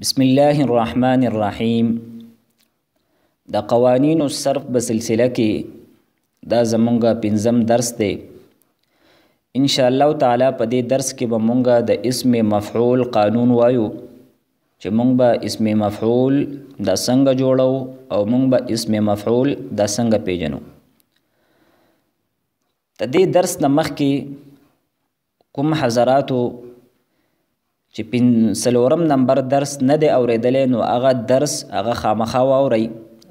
بسم الله الرحمن الرحیم. د قوانینو صرف بسلسله کې دا زمونږه پنځم درس دی. ان شاء الله تعالی په دې درس کې به مونږه د اسم مفعول قانون وایو چې مونږ به اسم مفعول دا څنګه جوړو او مونږ به اسم مفعول دا څنګه پیژنو. د دې درس نه مخکې کوم حضراتو چې څلورم نمبر درس نه دی اوریدلی نو هغه درس هغه خامخا واورئ،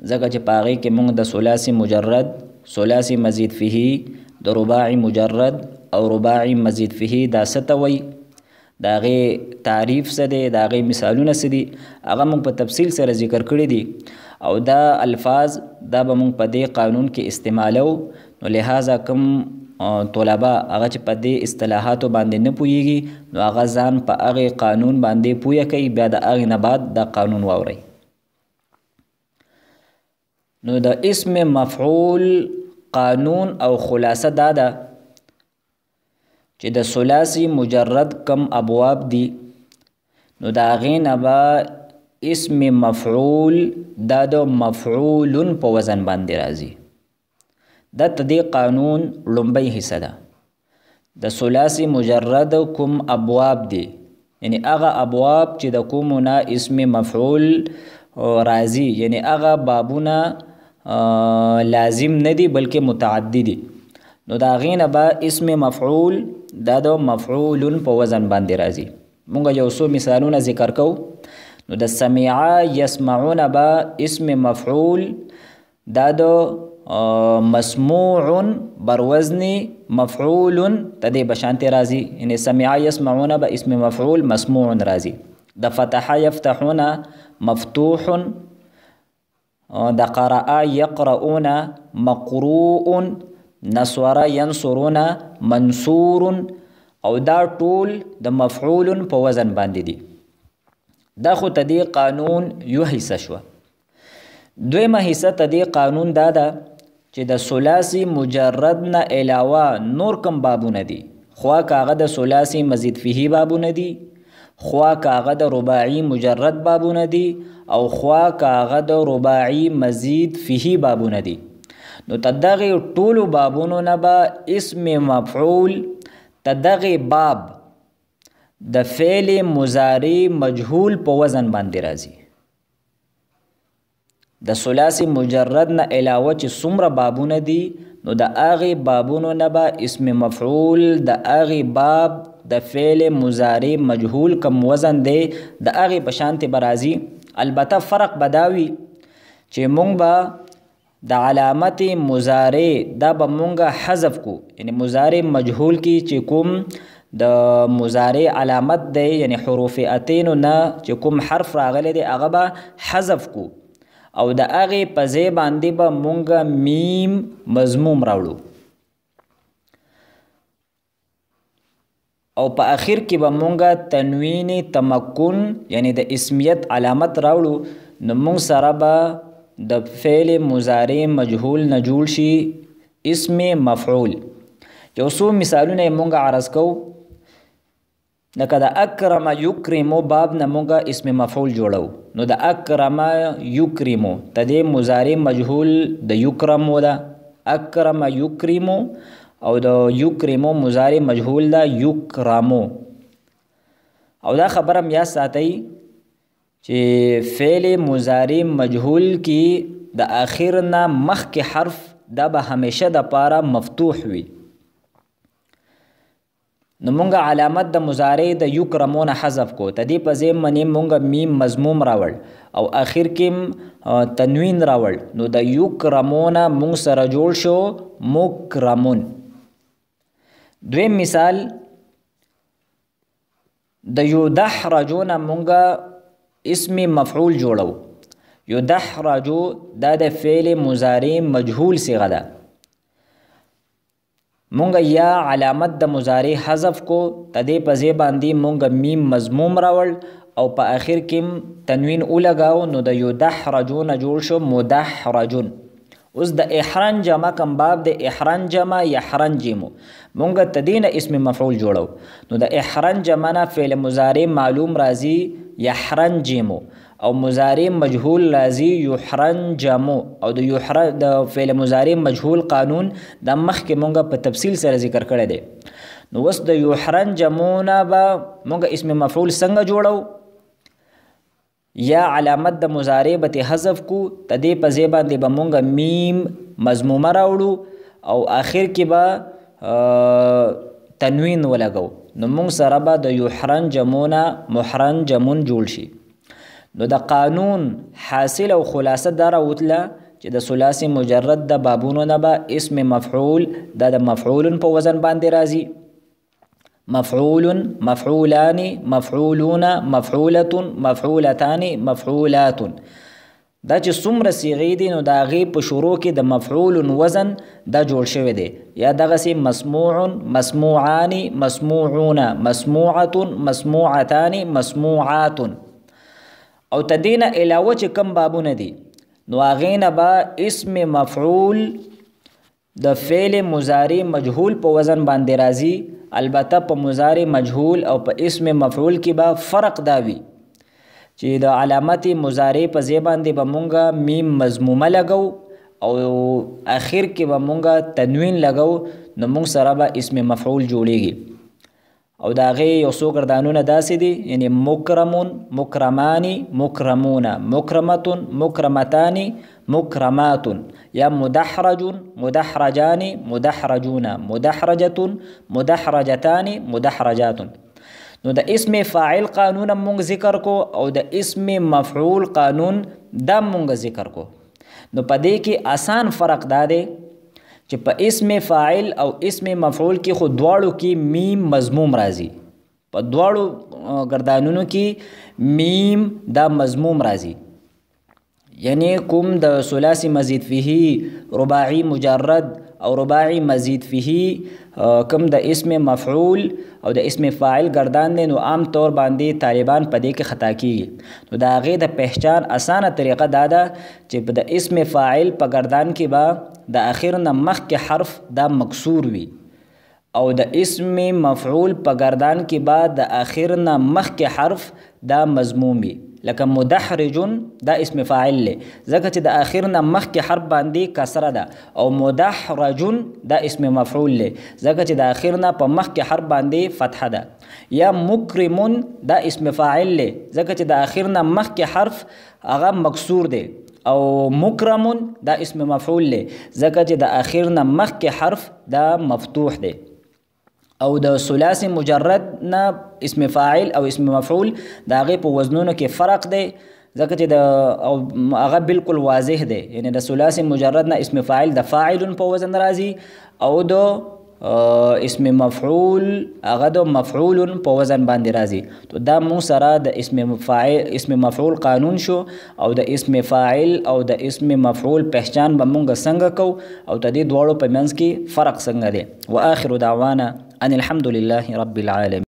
ځکه چې په هغې کې موږ د ثلاثي مجرد، ثلاثي مزید فیهی، د رباعي مجرد او رباعي مزید فیهی دا څه ته وایي، د هغې تعریف څه دی، د هغې مثالونه څه دي، هغه موږ په تفصیل سره ذکر کړي دي او دا الفاظ دا به موږ په دې قانون کې استعمالو. نو لہذا کوم طلبه هغه چې په دې اصطلاحاتو باندې نه پوهیږي نو هغه ځان په هغې قانون باندې پوهه کوي، بیا د هغې نه بعد دا قانون واورئ. نو د اسم مفعول قانون او خلاصه دا ده چې د ثلاثي مجرد کم ابواب دي نو د هغې نه به اسم مفعول دا د مفعول په وزن باندې راځي. دا د دې قانون لومبۍ حصه ده. د ثلاثي مجرد کوم ابواب دي، یعنی هغه ابواب چې د کومو نه اسم مفعول راځي، یعنی هغه بابونه لازم نه دي بلکې متعدي دي. نو د هغې نه به اسم مفعول دا د مفعول په وزن باندې راځي. مونږ یو څو مثالونه ذکر کوو. نو د سمع یسمعون به اسم مفعول دا د مسموع بر وزن مفعول تدې بشانت راځي، یعنی سمع یسمعون به اسم مفعول مسموع راځي. د فتح یفتحون مفتوح، د قرأ یقرؤون مقروء، نصر ینصرون منصور، او دا ټول د مفعول په وزن باندې دي. دا خو تدې قانون یو حصه شوه. دویمه حصه تدې قانون دا ده چې د ثلاثي مجرد نه علاوه نور کم بابونه دي، خوا کاغه د ثلاثي مزید فیهی بابونه دي، خوا کاغه د رباعي مجرد بابونه دي، او خوا کاغه د رباعي مزید فیهی بابونه دي. نو تدغه ټولو بابونو نه به اسم مفعول تدغه باب د فعل مضارع مجهول په وزن باندې راځي. د ثلاثي مجرد نه علاوه چې څومره بابونه دي نو د هغې بابونو نه به اسم مفعول د هغې باب د فعل مضارع مجهول کم وزن دی د هغې په شانتې به راځي. البته فرق به دا وي چې مونږ به د علامت مضارع دا به مونږ حذف کو، یعنی مضارع مجهول کې چې کوم د مضارع علامت دی، یعنی حروف اتینو نه چې کوم حرف راغلی دی هغه به حذف کو او د هغې په ځای باندې به مونږ میم مضموم راوړو او په اخر کې به مونږ تنوین تمکن یعنی د اسمیت علامت راوړو. نو مونږ سره به د فعل مضارع مجهول نه جوړ شي اسم مفعول. یو څو مثالونه یې مونږ عرض کوو. لکه د اکرم یکرمو باب نه مونږ اسم مفعول جوړو. نو د اکرم یکرمو تدې مضارع مجهول د یکرمو ده، اکرم یکرمو، او د یکرمو مضارع مجهول ده یکرمو. او دا خبره هم یاد ساتئ چې فعل مضارع مجهول کې د آخر نه مخکې حرف دا به همیشه د پاره مفتوح وي. نو مونږ علامت د مضارع د یکرمون حذف کو، تدې په ځای باندې مونږ میم مضموم راوړ او آخر کې تنوین راوړ. نو د یکرمون مونږ سره جوړ شو مکرمون. دویم مثال د یدحرجون مونږ اسم مفعول جوړو. یدحرجو دا د فعل مضارع مجهول صیغه ده. مونږ یا علامت د مضارع حذف کو، تدې په ځای باندې مونږ میم مضموم راوړ او په آخر کې تنوین ولګاو. نو د یدحرجون جوړ شو مدحرجون. اوس د احرن جمع کم باب د احرن جمع یحرن جمو مونږ تدې نه اسم مفعول جوړو. نو د احرن جمع نه فعل مضارع معلوم راځي یحرنجمو او مضارع مجهول راځي یحرنجمو او د فعل مضارع مجهول قانون د مخکې مونږ په تفصیل سره ذکر کړی دی. نو اوس د یحرنجمو نه به مونږ اسم مفعول څنګه جوړو؟ یا علامت د مضارع به حذف کو، د دې په ځای باندې به مونږ میم مضمومه راوړو او آخر کې به تنوین ولګو. نو مونږ سره به د یحرنجمو نه محرنجمون جوړ شي. نو د قانون حاصل او خلاصه دا راوتله چې د ثلاثي مجرد د بابونو نه به اسم مفعول دا د مفعول په وزن باندې راځي. مفعول، مفعولان، مفعولون، مفعولة، مفعولتان، مفعولات. دا چې څومره صیغې دي نو د هغې په شروع کې د مفعول وزن دا جوړ شوی دی. یا دغسې مسموع، مسموعان، مسموعون، مسموعة، مسموعتان، مسموعات. او تدین علاوه چې کم بابونه دي نو هغې نه به اسم مفعول د فعل مضارع مجهول په وزن باندې راځي. البته په مضارع مجهول او په اسم مفعول کې به فرق دا وي چې د علامت مضارع په ځای باندې به مونږ میم مضمومه لګو او آخر کې به مونږ تنوین لګو. نو مونږ سره به اسم مفعول جوړیږي. او د هغې یو څو ګردانونه داسې دي، یعنې مکرمون، مکرمانی، مکرمونه، مکرمتون، مکرمتان، مکرمات. یا مدحرجون، مدحرجان، مدحرجون، مدحرجتون، مدحرجتان، مدحرجات. نو د اسم فاعل قانون مونږ ذکر کو او د اسم مفعول قانون دا مونږ ذکر کو. نو په دې کې آسان فرق دا دی چې په اسم فاعل او اسم مفعول کې خو دواړو کې میم مضموم راځي. په دواړو ګردانونو کې میم دا مضموم راځي. یعنی کوم د ثلاثي مزید فيه، رباعي مجرد او رباعي مزید فيه کوم د اسم مفعول او د اسم فاعل ګردان دی نو عام طور باندې طالبان په دې کې خطا کیږي. نو د هغې د پہچان اسانه طریقه دا ده چې د اسم فاعل په ګردان کې به د آخر نه مخکې حرف دا مکسور وي او د اسم مفعول په ګردان کې به د آخر نه مخکې حرف دا مضموم وي. لکه مدحرجون دا اسم فاعل لی ځکه چې د آخر نه مخکې حرف باندې کسره ده، او مدحرجون دا اسم مفعول لی ځکه چې د آخر نه په مخکې حرف باندې فتحه ده. یا مکرمون دا اسم فاعل لی ځکه چې د آخر نه مخکې حرف هغه مکسور دی، او مکرمون دا اسم مفعول لی ځکه چې د آخر نه مخکې حرف دا مفتوح دی. او د ثلاثي مجرد نه اسم فاعل او اسم مفعول د هغې په وزنونو کې فرق دی ځکه چې هغه بالکل واضح دی. یعنی د ثلاثي مجرد نه اسم فاعل د فاعل په وزن راځي او د اسم مفعول هغه د مفعول په وزن باندې راځي. تو دا مونږ سره د اسم مفعول قانون شو او د اسم فاعل او د اسم مفعول پہچان به مونږ څنګه کو او د دې دواړو په منځ کې فرق څنګه دی. واخر دعوانا ان الحمد لله رب العالمين.